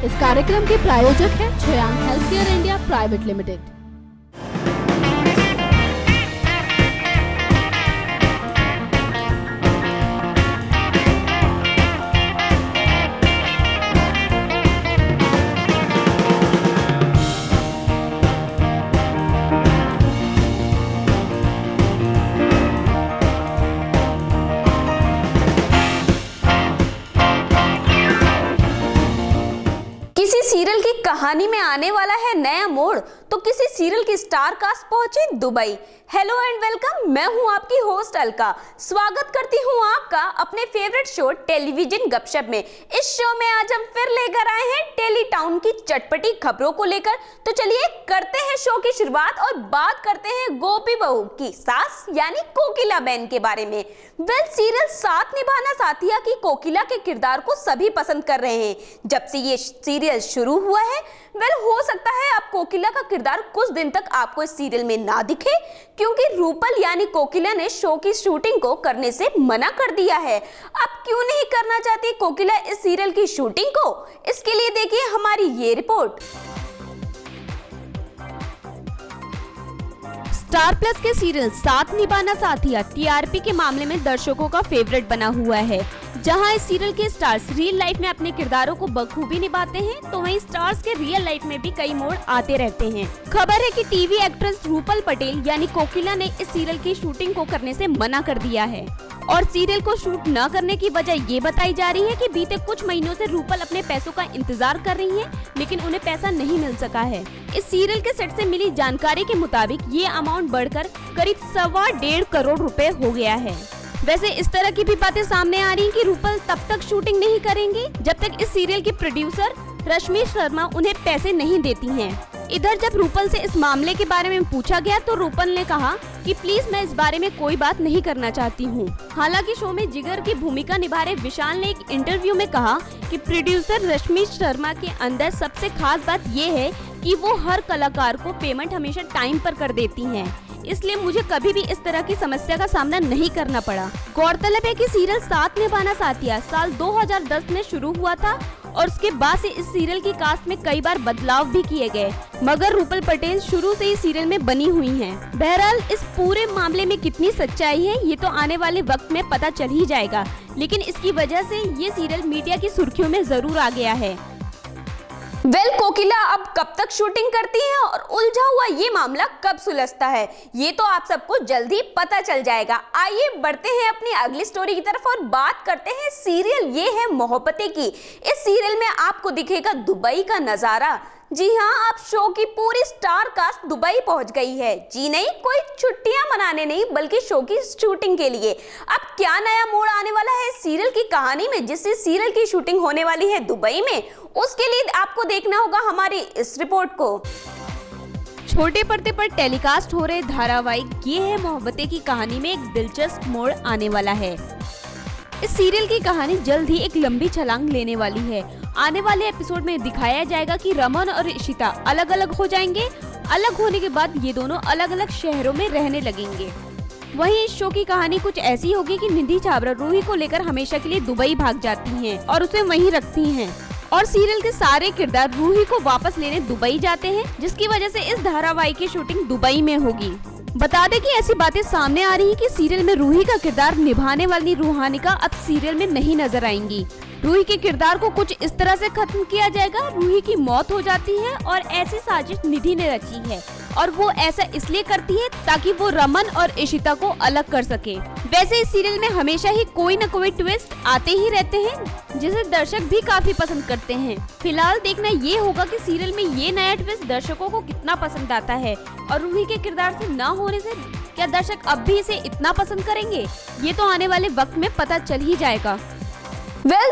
इस कार्यक्रम के प्रायोजक हैं Chhayang healthcare India private limited. Serial की कहानी में आने वाला है नया मोड़, तो किसी सीरियल की स्टार कास्ट पहुंची दुबई। हेलो एंड वेलकम, मैं हूं आपकी होस्ट अलका। स्वागत करती हूं आपका अपने फेवरेट शो टेलीविजन गपशप में। इस शो में आज हम फिर लेकर आए हैं टेली टाउन की चटपटी खबरों को लेकर। तो चलिए करते हैं शो की शुरुआत और बात करते हैं गोपी बहू की सास यानी कोकिला बहन के बारे में। सीरियल साथ निभाना साथिया की कोकिला के किरदार को सभी पसंद कर रहे हैं जब से ये सीरियल शुरू हुआ है। हो सकता है अब कोकिला का किरदार कुछ दिन तक आपको इस सीरियल में ना दिखे, क्योंकि रूपल यानी कोकिला ने शो की शूटिंग को करने से मना कर दिया है। अब क्यों नहीं करना चाहती कोकिला इस सीरियल की शूटिंग को, इसके लिए देखिए हमारी ये रिपोर्ट। स्टार प्लस के सीरियल साथ निभाना साथिया टीआरपी के मामले में दर्शकों का फेवरेट बना हुआ है। जहां इस सीरियल के स्टार्स रियल लाइफ में अपने किरदारों को बखूबी निभाते हैं, तो वहीं स्टार्स के रियल लाइफ में भी कई मोड़ आते रहते हैं। खबर है कि टीवी एक्ट्रेस रूपल पटेल यानी कोकिला ने इस सीरियल की शूटिंग को करने से मना कर दिया है और सीरियल को शूट न करने की वजह ये बताई जा रही है कि बीते कुछ महीनों से रूपल अपने पैसों का इंतजार कर रही हैं, लेकिन उन्हें पैसा नहीं मिल सका है। इस सीरियल के सेट से मिली जानकारी के मुताबिक ये अमाउंट बढ़कर करीब 1.25 करोड़ रुपए हो गया है। वैसे इस तरह की भी बातें सामने आ रही हैं कि रूपल तब तक शूटिंग नहीं करेंगे जब तक इस सीरियल की प्रोड्यूसर रश्मि शर्मा उन्हें पैसे नहीं देती हैं। इधर जब रूपल से इस मामले के बारे में पूछा गया तो रूपल ने कहा कि प्लीज मैं इस बारे में कोई बात नहीं करना चाहती हूँ। हालांकि शो में जिगर की भूमिका निभा रहे विशाल ने एक इंटरव्यू में कहा कि प्रोड्यूसर रश्मि शर्मा के अंदर सबसे खास बात ये है कि वो हर कलाकार को पेमेंट हमेशा टाइम पर कर देती हैं, इसलिए मुझे कभी भी इस तरह की समस्या का सामना नहीं करना पड़ा। गौरतलब है कि सीरियल साथ निभाना साथिया साल 2010 में शुरू हुआ था और उसके बाद से इस सीरियल की कास्ट में कई बार बदलाव भी किए गए, मगर रूपल पटेल शुरू से ही सीरियल में बनी हुई हैं। बहरहाल इस पूरे मामले में कितनी सच्चाई है ये तो आने वाले वक्त में पता चल ही जाएगा, लेकिन इसकी वजह से ये सीरियल मीडिया की सुर्खियों में जरूर आ गया है। कोकिला अब कब तक शूटिंग करती है और उलझा हुआ ये मामला कब सुलझता है, ये तो आप सबको जल्दी पता चल जाएगा। आइए बढ़ते हैं अपनी अगली स्टोरी की तरफ और बात करते हैं सीरियल ये है मोहब्बतें की। इस सीरियल में आपको दिखेगा दुबई का नजारा। जी हाँ, अब शो की पूरी स्टार कास्ट दुबई पहुंच गई है। जी नहीं, कोई छुट्टियां मनाने नहीं बल्कि शो की शूटिंग के लिए। अब क्या नया मोड़ आने वाला है सीरियल की कहानी में, जिससे सीरियल की शूटिंग होने वाली है दुबई में, उसके लिए आपको देखना होगा हमारी इस रिपोर्ट को। छोटे पर्दे पर टेलीकास्ट हो रहे धारावाहिक ये है मोहब्बतें की कहानी में एक दिलचस्प मोड़ आने वाला है। इस सीरियल की कहानी जल्द ही एक लंबी छलांग लेने वाली है। आने वाले एपिसोड में दिखाया जाएगा कि रमन और इशिता अलग अलग हो जाएंगे। अलग होने के बाद ये दोनों अलग अलग शहरों में रहने लगेंगे। वहीं इस शो की कहानी कुछ ऐसी होगी कि निधि छाबड़ा रूही को लेकर हमेशा के लिए दुबई भाग जाती हैं और उसे वहीं रखती हैं और सीरियल के सारे किरदार रूही को वापस लेने दुबई जाते हैं, जिसकी वजह से इस धारावाहिक की शूटिंग दुबई में होगी। बता दें कि ऐसी बातें सामने आ रही हैं कि सीरियल में रूही का किरदार निभाने वाली रूहानिका अब सीरियल में नहीं नजर आएंगी। रूही के किरदार को कुछ इस तरह से खत्म किया जाएगा, रूही की मौत हो जाती है और ऐसी साजिश निधि ने रची है और वो ऐसा इसलिए करती है ताकि वो रमन और इशिता को अलग कर सके। वैसे इस सीरियल में हमेशा ही कोई न कोई ट्विस्ट आते ही रहते हैं, जिसे दर्शक भी काफी पसंद करते हैं। फिलहाल देखना ये होगा कि सीरियल में ये नया ट्विस्ट दर्शकों को कितना पसंद आता है और रूही के किरदार से न होने से क्या दर्शक अब भी इसे इतना पसंद करेंगे, ये तो आने वाले वक्त में पता चल ही जाएगा।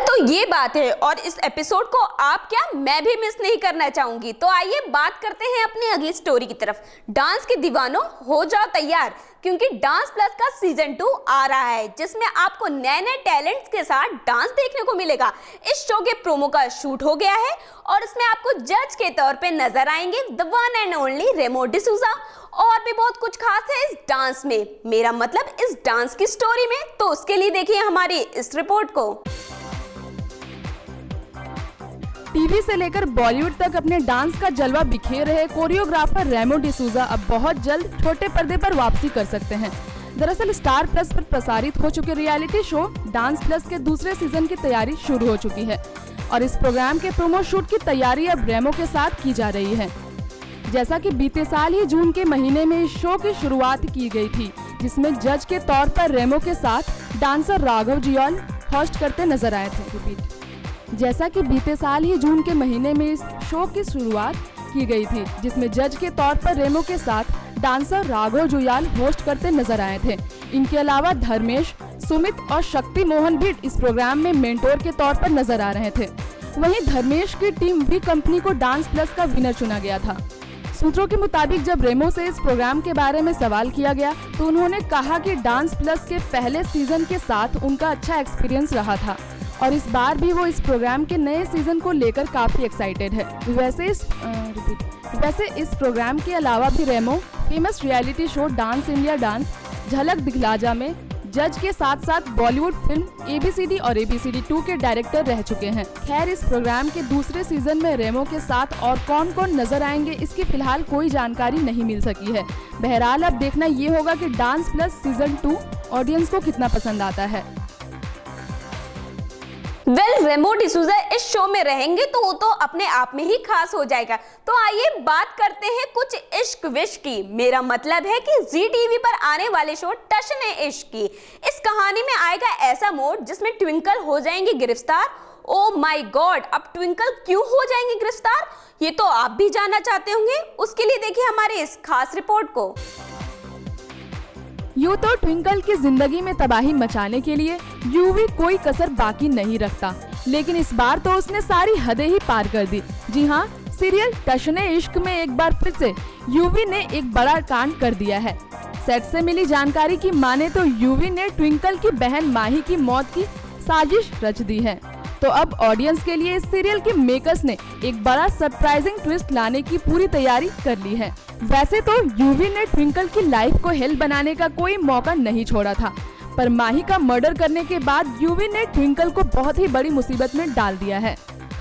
तो ये बात है और इस एपिसोड को आप क्या मैं भी मिस नहीं करना चाहूंगी। तो आइए बात करते हैं अपनी अगली स्टोरी की तरफ। डांस के दीवानों हो जाओ तैयार, क्योंकि डांस प्लस का सीजन 2 आ रहा है, जिसमें आपको नए नए टैलेंट्स के साथ डांस देखने को मिलेगा। इस शो के प्रोमो का शूट हो गया है और इसमें आपको जज के तौर पे नजर आएंगे the one and only Remo D'Souza. और भी बहुत कुछ खास है इस डांस में, मेरा मतलब इस डांस की स्टोरी में। तो उसके लिए देखिए हमारी इस रिपोर्ट को। टीवी से लेकर बॉलीवुड तक अपने डांस का जलवा बिखेर रहे कोरियोग्राफर रेमो डिसूजा अब बहुत जल्द छोटे पर्दे पर वापसी कर सकते हैं। दरअसल स्टार प्लस पर प्रसारित हो चुके रियलिटी शो डांस प्लस के दूसरे सीजन की तैयारी शुरू हो चुकी है और इस प्रोग्राम के प्रोमो शूट की तैयारी अब रेमो के साथ की जा रही है। जैसा कि बीते साल ही जून के महीने में इस शो की शुरुआत की गई थी, जिसमें जज के तौर पर रेमो के साथ डांसर राघव जुयाल होस्ट करते नजर आए थे। जैसा कि बीते साल ही जून के महीने में इस शो की शुरुआत की गई थी, जिसमें जज के तौर पर रेमो के साथ डांसर राघव जुयाल होस्ट करते नजर आए थे। इनके अलावा धर्मेश, सुमित और शक्ति मोहन भी इस प्रोग्राम में मेंटोर के तौर पर नजर आ रहे थे। वहीं धर्मेश की टीम वी कंपनी को डांस प्लस का विनर चुना गया था। सूत्रों के मुताबिक जब रेमो से इस प्रोग्राम के बारे में सवाल किया गया तो उन्होंने कहा कि डांस प्लस के पहले सीजन के साथ उनका अच्छा एक्सपीरियंस रहा था और इस बार भी वो इस प्रोग्राम के नए सीजन को लेकर काफी एक्साइटेड है। वैसे इस प्रोग्राम के अलावा भी Remo famous reality show dance India dance Jhalak Dikhla Jaa में जज के साथ साथ बॉलीवुड फिल्म ABCD और ABCD 2 के डायरेक्टर रह चुके हैं। खैर, इस प्रोग्राम के दूसरे सीजन में रेमो के साथ और कौन कौन नजर आएंगे इसकी फिलहाल कोई जानकारी नहीं मिल सकी है। बहरहाल अब देखना ये होगा कि डांस प्लस सीजन 2 ऑडियंस को कितना पसंद आता है। रेमो डिसूजा इस शो में रहेंगे तो वो तो अपने आप में ही खास हो जाएगा। तो आइए बात करते हैं कुछ इश्क विश्क की। मेरा मतलब है कि जी टीवी पर आने वाले शो टशन ए इश्क की। इस कहानी में आएगा ऐसा मोड जिसमें ट्विंकल हो जाएंगी गिरफ्तार। ओ माय गॉड, अब ट्विंकल क्यों हो जाएंगी गिरफ्तार, ये तो आप भी जानना चाहते होंगे। उसके लिए देखिए हमारे इस खास रिपोर्ट को। यूं तो ट्विंकल की जिंदगी में तबाही मचाने के लिए यूवी कोई कसर बाकी नहीं रखता, लेकिन इस बार तो उसने सारी हदें ही पार कर दी। जी हाँ, सीरियल टशन ए इश्क में एक बार फिर से यूवी ने एक बड़ा कांड कर दिया है। सेट से मिली जानकारी की माने तो यूवी ने ट्विंकल की बहन माही की मौत की साजिश रच दी है। तो अब ऑडियंस के लिए इस सीरियल के मेकर्स ने एक बड़ा सरप्राइजिंग ट्विस्ट लाने की पूरी तैयारी कर ली है। वैसे तो यूवी ने ट्विंकल की लाइफ को हेल बनाने का कोई मौका नहीं छोड़ा था, पर माही का मर्डर करने के बाद यूवी ने ट्विंकल को बहुत ही बड़ी मुसीबत में डाल दिया है।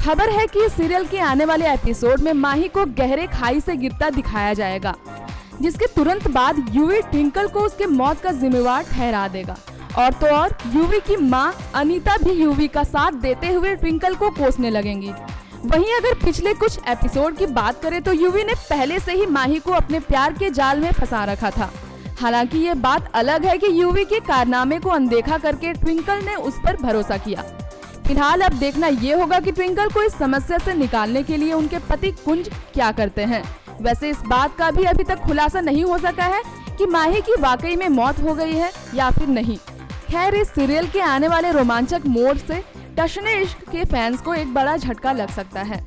खबर है कि इस सीरियल के आने वाले एपिसोड में माही को गहरे खाई से गिरता दिखाया जाएगा, जिसके तुरंत बाद यूवी ट्विंकल को उसके मौत का जिम्मेवार ठहरा देगा। और तो और यूवी की मां अनीता भी यूवी का साथ देते हुए ट्विंकल को कोसने लगेंगी। वहीं अगर पिछले कुछ एपिसोड की बात करें तो यूवी ने पहले से ही माही को अपने प्यार के जाल में फंसा रखा था। हालांकि ये बात अलग है कि यूवी के कारनामे को अनदेखा करके ट्विंकल ने उस पर भरोसा किया। फिलहाल अब देखना ये होगा कि ट्विंकल को इस समस्या से निकालने के लिए उनके पति कुंज क्या करते हैं। वैसे इस बात का भी अभी तक खुलासा नहीं हो सका है कि माही की वाकई में मौत हो गई है या फिर नहीं। खैर, इस सीरियल के आने वाले रोमांचक मोड़ से टशन ए इश्क के फैंस को एक बड़ा झटका लग सकता है।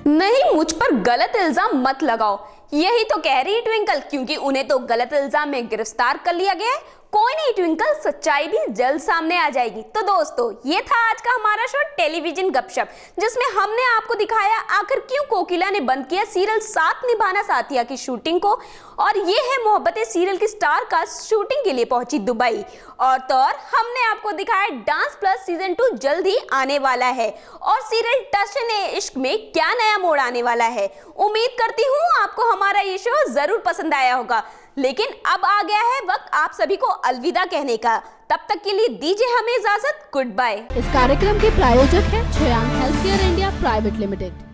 नहीं, मुझ पर गलत इल्जाम मत लगाओ, यही तो कह रही ट्विंकल, क्योंकि उन्हें तो गलत इल्जाम में गिरफ्तार कर लिया गया है। कोई नहीं ट्विंकल, सच्चाई भी जल्द सामने आ जाएगी। तो दोस्तों, ये था आज का हमारा शो टेलीविजन गपशप, जिसमें हमने आपको दिखाया आखिर क्यों कोकिला ने बंद किया सीरियल साथ निभाना साथिया की शूटिंग को। और ये है मोहब्बतें सीरियल की स्टार कास्ट शूटिंग के लिए पहुंची दुबई। और तो और हमने आपको दिखाया डांस प्लस सीजन 2 जल्द ही आने वाला है और सीरियल टशन ए इश्क में क्या नया मोड़ आने वाला है। उम्मीद करती हूँ आपको हमारा ये शो जरूर पसंद आया होगा, लेकिन अब आ गया है वक्त आप सभी को अलविदा कहने का। तब तक के लिए दीजिए हमें इजाजत। Good bye. इस कार्यक्रम के प्रायोजक हैं Shreyank health care India private limited.